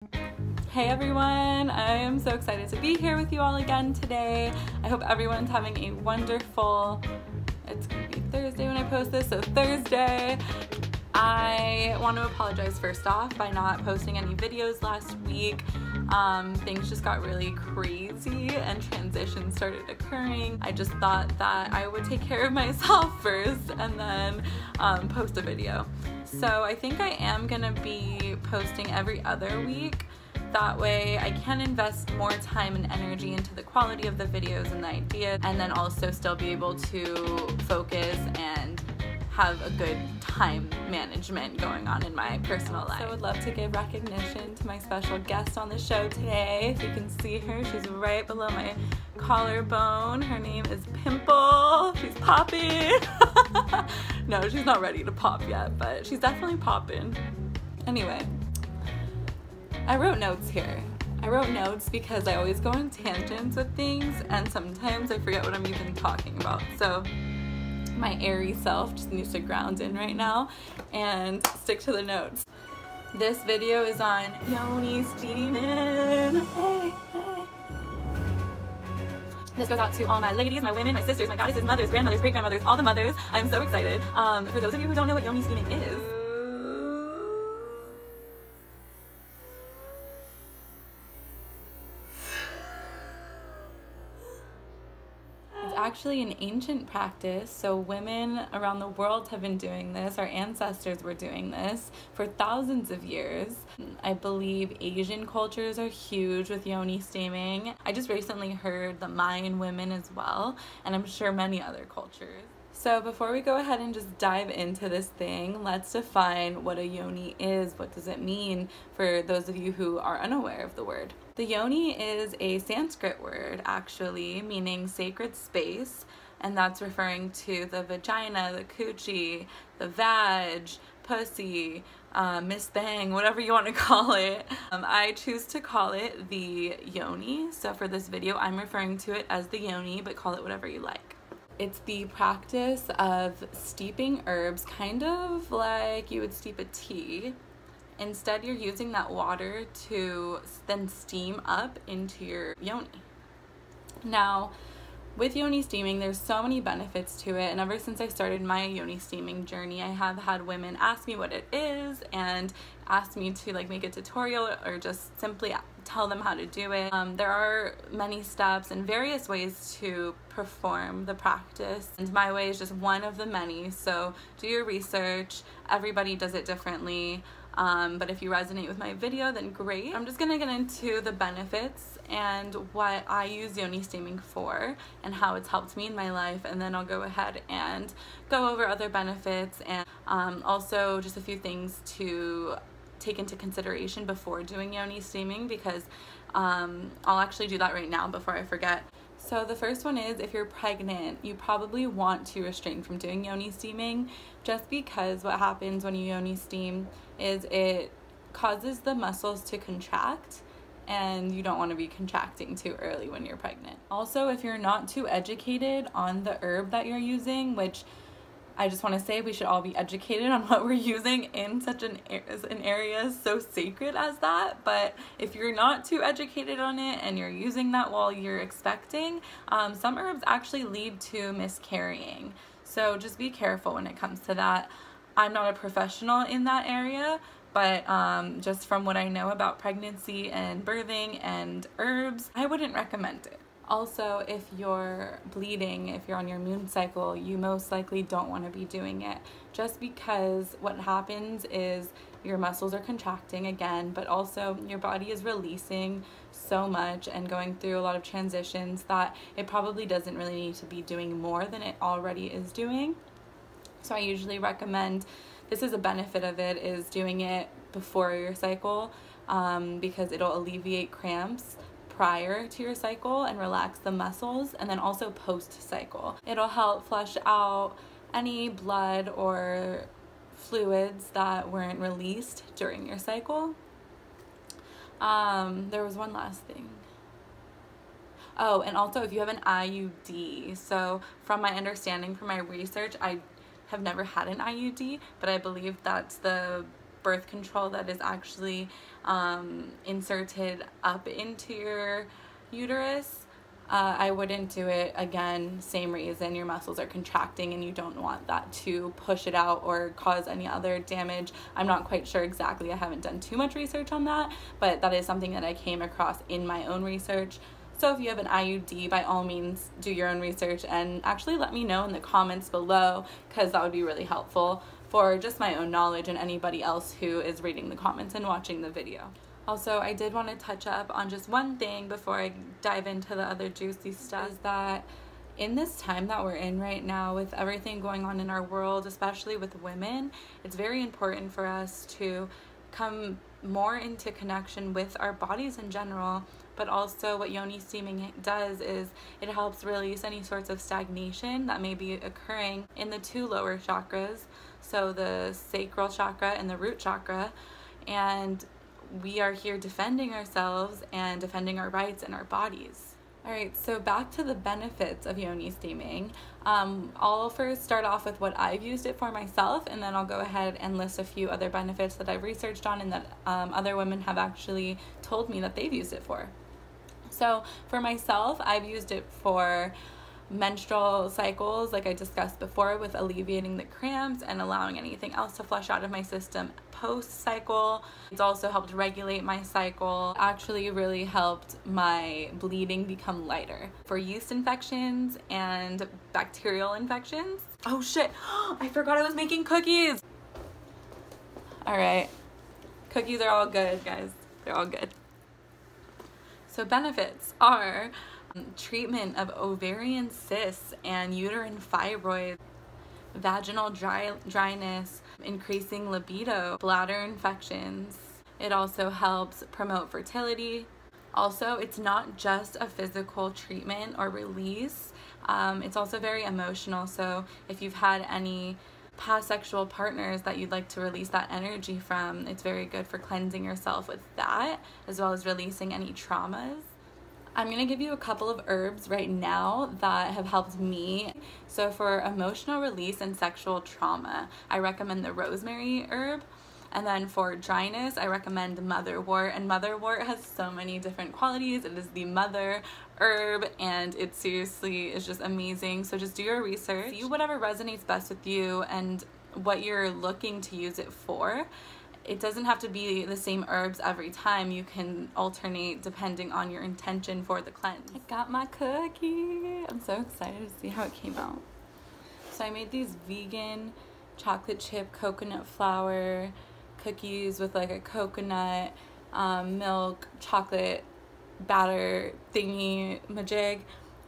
Hey everyone, I am so excited to be here with you all again today. I hope everyone's having a wonderful, it's gonna be Thursday when I post this, so Thursday. I want to apologize first off by not posting any videos last week. Things just got really crazy and transitions started occurring. I just thought that I would take care of myself first and then post a video. So I think I am gonna be posting every other week. That way I can invest more time and energy into the quality of the videos and the ideas, and then also still be able to focus and have a good time management going on in my personal life. So I would love to give recognition to my special guest on the show today. If you can see her, she's right below my collarbone. Her name is Pimple. She's popping. No, she's not ready to pop yet, but she's definitely popping. Anyway, I wrote notes here. I wrote notes because I always go on tangents with things and sometimes I forget what I'm even talking about. So my airy self just needs to ground in right now and stick to the notes. This video is on Yoni Steaming. Hey, hey. This goes out to all my ladies, my women, my sisters, my goddesses, mothers, grandmothers, great-grandmothers, all the mothers. I'm so excited. For those of you who don't know what Yoni Steaming is, actually an ancient practice. So women around the world have been doing this. Our ancestors were doing this for thousands of years. I believe Asian cultures are huge with Yoni steaming. I just recently heard the Mayan women as well, and I'm sure many other cultures. So before we go ahead and just dive into this thing, let's define what a yoni is. What does it mean for those of you who are unaware of the word? The yoni is a Sanskrit word, actually, meaning sacred space, and that's referring to the vagina, the coochie, the vag, pussy, Miss Bang, whatever you want to call it. I choose to call it the yoni, so for this video I'm referring to it as the yoni, but call it whatever you like. It's the practice of steeping herbs, kind of like you would steep a tea. Instead, you're using that water to then steam up into your yoni. Now, with yoni steaming, there's so many benefits to it, and ever since I started my yoni steaming journey, I have had women ask me what it is and ask me to make a tutorial or just simply tell them how to do it. There are many steps and various ways to perform the practice, and my way is just one of the many, so do your research. Everybody does it differently. But if you resonate with my video, then great. I'm just gonna get into the benefits and what I use yoni steaming for and how it's helped me in my life, and then I'll go ahead and go over other benefits and also just a few things to take into consideration before doing yoni steaming, because I'll actually do that right now before I forget. So the first one is, if you're pregnant, you probably want to restrain from doing yoni steaming, just because what happens when you yoni steam is it causes the muscles to contract, and you don't want to be contracting too early when you're pregnant. Also, if you're not too educated on the herb that you're using, which I just want to say we should all be educated on what we're using in such an area so sacred as that, but if you're not too educated on it and you're using that while you're expecting, some herbs actually lead to miscarrying. So just be careful when it comes to that. I'm not a professional in that area, but just from what I know about pregnancy and birthing and herbs, I wouldn't recommend it. Also, if you're bleeding, if you're on your moon cycle, you most likely don't want to be doing it, just because what happens is your muscles are contracting again, but also your body is releasing so much and going through a lot of transitions that it probably doesn't really need to be doing more than it already is doing. So I usually recommend, this is a benefit of it, is doing it before your cycle, because it'll alleviate cramps prior to your cycle and relax the muscles, and then also post-cycle. It'll help flush out any blood or fluids that weren't released during your cycle. There was one last thing. Oh, and also if you have an IUD. So from my understanding, from my research, I have never had an IUD, but I believe that's the birth control that is actually inserted up into your uterus, I wouldn't do it. Again, same reason, your muscles are contracting and you don't want that to push it out or cause any other damage. I'm not quite sure exactly. I haven't done too much research on that, but that is something that I came across in my own research. So if you have an IUD, by all means, do your own research and actually let me know in the comments below, because that would be really helpful for just my own knowledge and anybody else who is reading the comments and watching the video. Also, I did want to touch up on just one thing before I dive into the other juicy stuff, is that in this time that we're in right now, with everything going on in our world, especially with women, it's very important for us to come more into connection with our bodies in general. But also what Yoni Steaming does is it helps release any sorts of stagnation that may be occurring in the 2 lower chakras, so the sacral chakra and the root chakra. And we are here defending ourselves and defending our rights and our bodies. Alright, so back to the benefits of Yoni Steaming. I'll first start off with what I've used it for myself, and then I'll go ahead and list a few other benefits that I've researched on and that other women have actually told me that they've used it for. So for myself, I've used it for menstrual cycles, like I discussed before, with alleviating the cramps and allowing anything else to flush out of my system post-cycle. It's also helped regulate my cycle, actually really helped my bleeding become lighter. For yeast infections and bacterial infections. Oh shit, I forgot I was making cookies! Alright, cookies are all good, guys. They're all good. So benefits are treatment of ovarian cysts and uterine fibroids, vaginal dryness, increasing libido, bladder infections. It also helps promote fertility. Also, it's not just a physical treatment or release. It's also very emotional. So if you've had any past sexual partners that you'd like to release that energy from, it's very good for cleansing yourself with that, as well as releasing any traumas. I'm going to give you a couple of herbs right now that have helped me. So for emotional release and sexual trauma, I recommend the rosemary herb. And then for dryness, I recommend motherwort. And motherwort has so many different qualities. It is the mother herb, and it seriously is just amazing. So just do your research, see whatever resonates best with you and what you're looking to use it for. It doesn't have to be the same herbs every time. You can alternate depending on your intention for the cleanse. I got my cookie. I'm so excited to see how it came out. So I made these vegan chocolate chip coconut flour cookies with like a coconut milk chocolate batter thingy majig,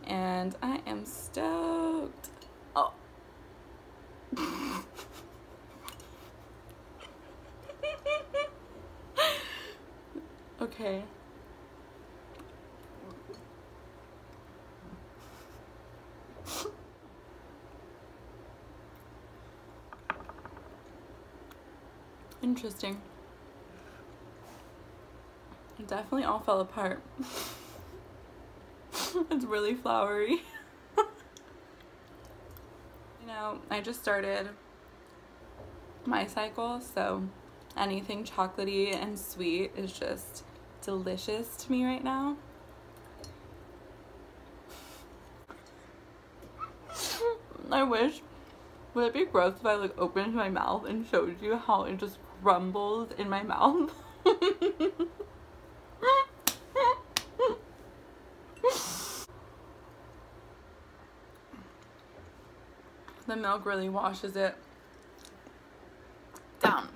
and I am stoked. Oh. Okay. Interesting. It definitely all fell apart. It's really floury. You know, I just started my cycle, so anything chocolatey and sweet is just delicious to me right now. I wish, would it be gross if I like opened my mouth and showed you how it just crumbles in my mouth? The milk really washes it down.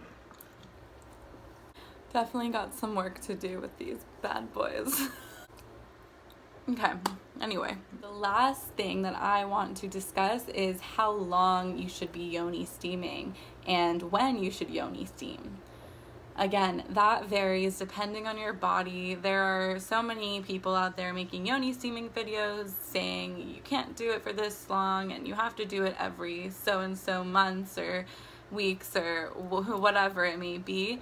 Definitely got some work to do with these bad boys. Okay, anyway, the last thing that I want to discuss is how long you should be yoni steaming and when you should yoni steam. Again, that varies depending on your body. There are so many people out there making yoni steaming videos saying you can't do it for this long and you have to do it every so and so months or weeks or whatever it may be.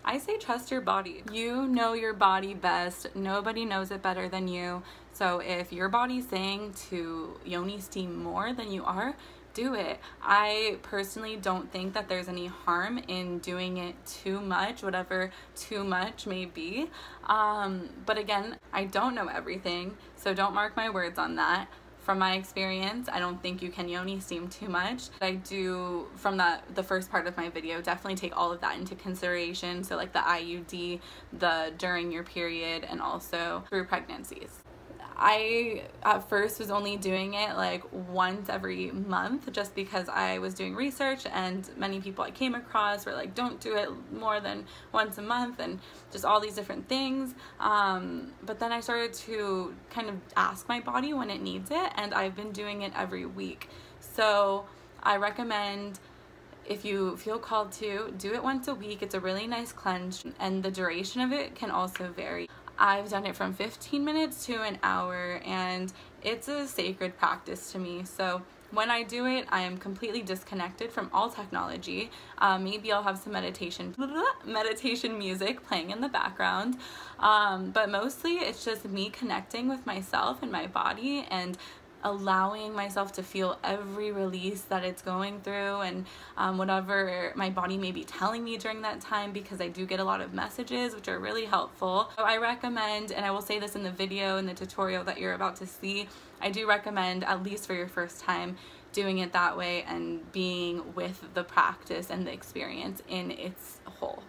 I say trust your body. You know your body best. Nobody knows it better than you. So if your body's saying to yoni steam more than you are, do it. I personally don't think that there's any harm in doing it too much, whatever too much may be. But again, I don't know everything, so don't mark my words on that. From my experience, I don't think you can yoni steam too much. I do, from the first part of my video, definitely take all of that into consideration. So like the IUD, the during your period, and also through pregnancies. I at first was only doing it like once every month just because I was doing research, and many people I came across were like, don't do it more than once a month, and just all these different things. But then I started to kind of ask my body when it needs it, and I've been doing it every week. So I recommend, if you feel called to, do it once a week. It's a really nice cleanse, and the duration of it can also vary. I've done it from 15 minutes to an hour, and it's a sacred practice to me. So when I do it, I am completely disconnected from all technology. Maybe I'll have some meditation music playing in the background, but mostly it's just me connecting with myself and my body, and allowing myself to feel every release that it's going through, and whatever my body may be telling me during that time, because I do get a lot of messages which are really helpful. So I recommend, and I will say this in the video, in the tutorial that you're about to see, I do recommend, at least for your first time, doing it that way and being with the practice and the experience in its whole.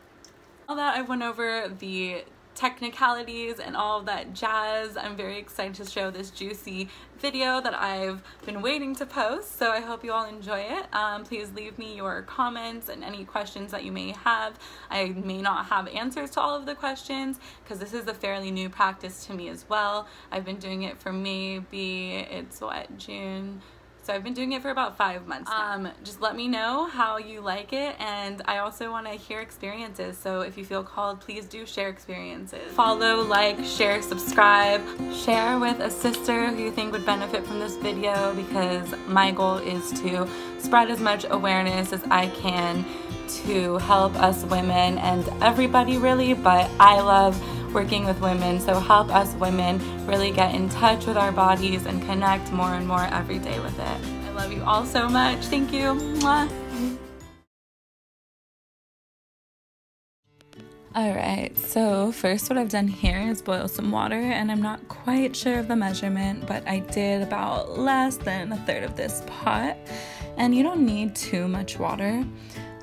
Now that I went over the technicalities and all of that jazz, I'm very excited to show this juicy video that I've been waiting to post, so I hope you all enjoy it. Please leave me your comments and any questions that you may have. I may not have answers to all of the questions because this is a fairly new practice to me as well. I've been doing it for maybe, it's what, June? So I've been doing it for about 5 months now. Just let me know how you like it, and I also want to hear experiences, so if you feel called, please do share experiences. Follow, like, share, subscribe. Share with a sister who you think would benefit from this video, because my goal is to spread as much awareness as I can to help us women and everybody really, but I love working with women, so help us women really get in touch with our bodies and connect more and more every day with it. I love you all so much. Thank you. Mwah. Alright, so first what I've done here is boil some water, and I'm not quite sure of the measurement, but I did about less than a third of this pot, and you don't need too much water.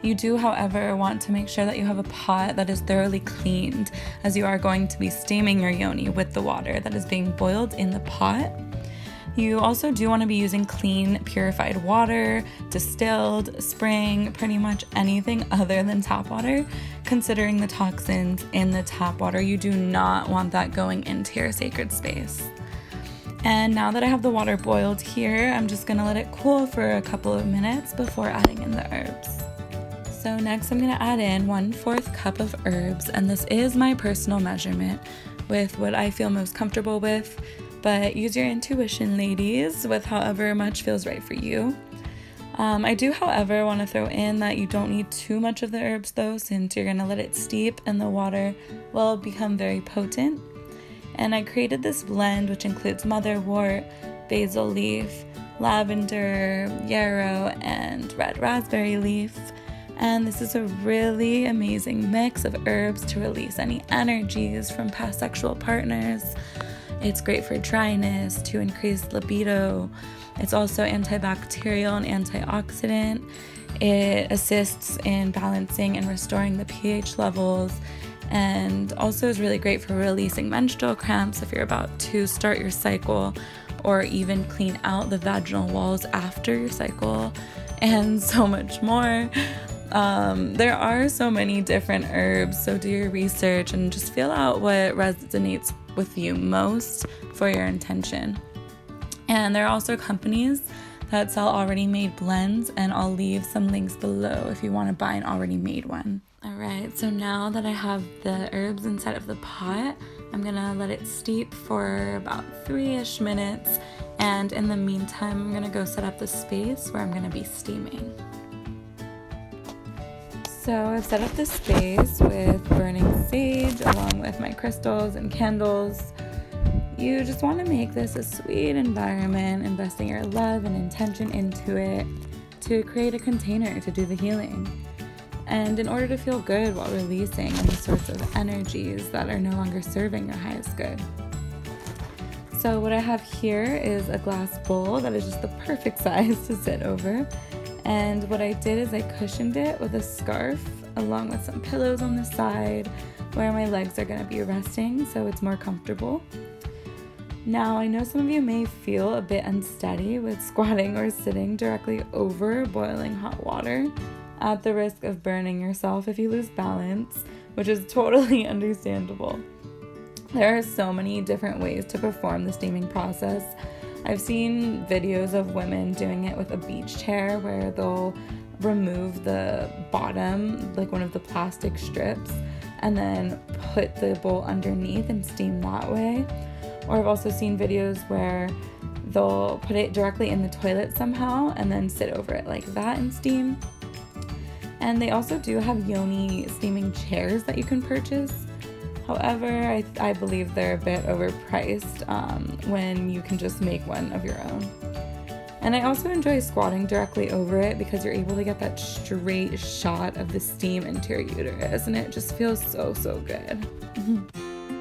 You do, however, want to make sure that you have a pot that is thoroughly cleaned, as you are going to be steaming your yoni with the water that is being boiled in the pot. You also do want to be using clean, purified water, distilled, spring, pretty much anything other than tap water. Considering the toxins in the tap water, you do not want that going into your sacred space. And now that I have the water boiled here, I'm just going to let it cool for a couple of minutes before adding in the herbs. So next I'm going to add in 1/4 cup of herbs, and this is my personal measurement with what I feel most comfortable with, but use your intuition, ladies, with however much feels right for you. I do, however, want to throw in that you don't need too much of the herbs though, since you're going to let it steep and the water will become very potent. And I created this blend which includes motherwort, basil leaf, lavender, yarrow, and red raspberry leaf. And this is a really amazing mix of herbs to release any energies from past sexual partners. It's great for dryness, to increase libido. It's also antibacterial and antioxidant. It assists in balancing and restoring the pH levels, and also is really great for releasing menstrual cramps if you're about to start your cycle, or even clean out the vaginal walls after your cycle, and so much more. There are so many different herbs, so do your research and just feel out what resonates with you most for your intention. And there are also companies that sell already made blends, and I'll leave some links below if you want to buy an already made one. Alright, so now that I have the herbs inside of the pot, I'm gonna let it steep for about 3-ish minutes, and in the meantime I'm gonna go set up the space where I'm gonna be steaming. So I've set up the space with burning sage along with my crystals and candles. You just want to make this a sweet environment, investing your love and intention into it. to create a container to do the healing. And in order to feel good while releasing any sorts of energies that are no longer serving your highest good. So what I have here is a glass bowl that is just the perfect size to sit over. And what I did is I cushioned it with a scarf along with some pillows on the side where my legs are going to be resting so it's more comfortable. Now, I know some of you may feel a bit unsteady with squatting or sitting directly over boiling hot water, at the risk of burning yourself if you lose balance, which is totally understandable. There are so many different ways to perform the steaming process. I've seen videos of women doing it with a beach chair where they'll remove the bottom, like one of the plastic strips, and then put the bowl underneath and steam that way. Or I've also seen videos where they'll put it directly in the toilet somehow and then sit over it like that and steam. And they also do have Yoni steaming chairs that you can purchase. However, I believe they're a bit overpriced when you can just make one of your own. And I also enjoy squatting directly over it because you're able to get that straight shot of the steam into your uterus, and it just feels so, so good.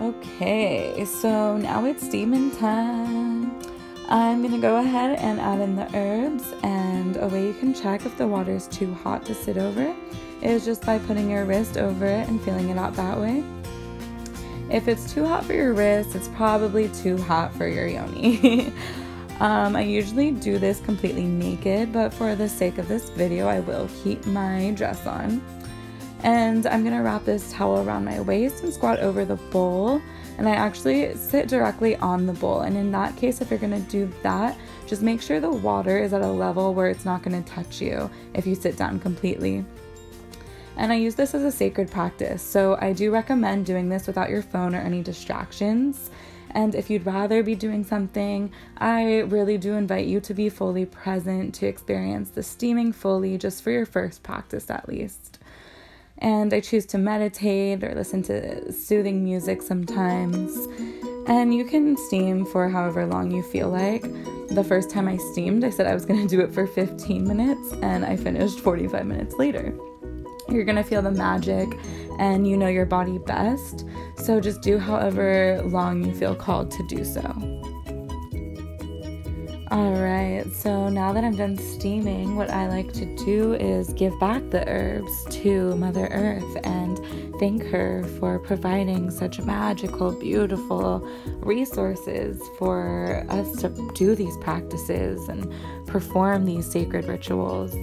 Okay, so now it's steaming time. I'm gonna go ahead and add in the herbs, and a way you can check if the water is too hot to sit over is just by putting your wrist over it and feeling it out that way. If it's too hot for your wrist, it's probably too hot for your yoni. I usually do this completely naked, but for the sake of this video, I will keep my dress on. And I'm gonna wrap this towel around my waist and squat over the bowl. And I actually sit directly on the bowl. And in that case, if you're gonna do that, just make sure the water is at a level where it's not gonna touch you if you sit down completely. And I use this as a sacred practice, so I do recommend doing this without your phone or any distractions. And if you'd rather be doing something, I really do invite you to be fully present to experience the steaming fully, just for your first practice at least. And I choose to meditate or listen to soothing music sometimes. And you can steam for however long you feel like. The first time I steamed, I said I was going to do it for 15 minutes, and I finished 45 minutes later. You're gonna feel the magic, and you know your body best, so just do however long you feel called to do so. Alright, so now that I'm done steaming, what I like to do is give back the herbs to Mother Earth and thank her for providing such magical, beautiful resources for us to do these practices and perform these sacred rituals.